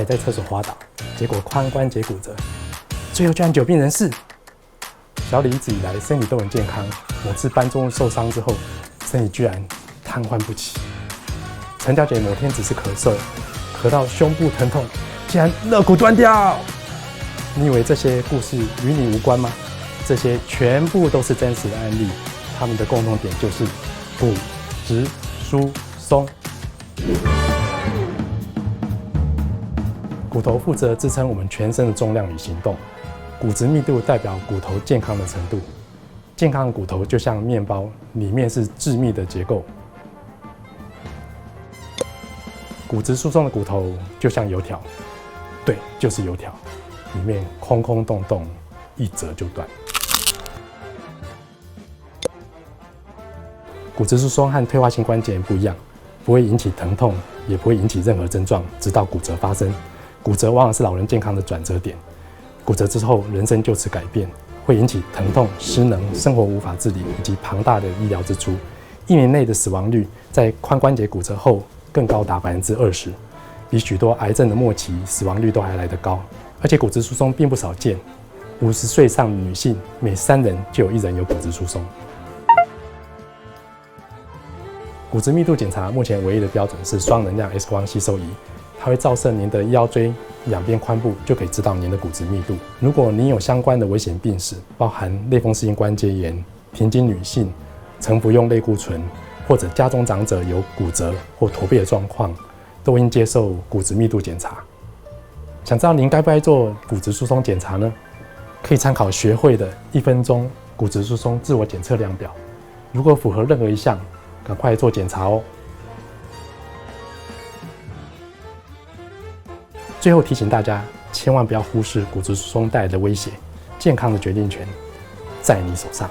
也在厕所滑倒，结果髋关节骨折，最后居然久病人世。小李一直以来身体都很健康，某次搬重物受伤之后，身体居然瘫痪不起。陈小姐某天只是咳嗽，咳到胸部疼痛，竟然肋骨断掉。你以为这些故事与你无关吗？这些全部都是真实的案例，他们的共同点就是骨质疏松。骨头负责支撑我们全身的重量与行动，骨质密度代表骨头健康的程度。健康的骨头就像面包，里面是致密的结构；骨质疏松的骨头就像油条，对，就是油条，里面空空洞洞，一折就断。骨质疏松和退化性关节炎不一样，不会引起疼痛，也不会引起任何症状，直到骨折发生。骨折往往是老人健康的转折点，骨折之后人生就此改变，会引起疼痛、失能、生活无法自理以及庞大的医疗支出。1年内的死亡率在髋关节骨折后更高达20%，比许多癌症的末期死亡率都还来得高。而且骨质疏松并不少见，50岁以上的女性每3人就有1人有骨质疏松。骨质密度检查目前唯一的标准是双能量 X 光吸收仪，它会照射您的腰椎两边髋部，就可以知道您的骨质密度。如果您有相关的危险病史，包含类风湿性关节炎、停经女性、曾服用类固醇，或者家中长者有骨折或驼背的状况，都应接受骨质密度检查。想知道您该不该做骨质疏松检查呢？可以参考学会的1分钟骨质疏松自我检测量表，如果符合任何一项，赶快做检查哦。最后提醒大家，千万不要忽视骨质疏松带来的威胁，健康的决定权在你手上。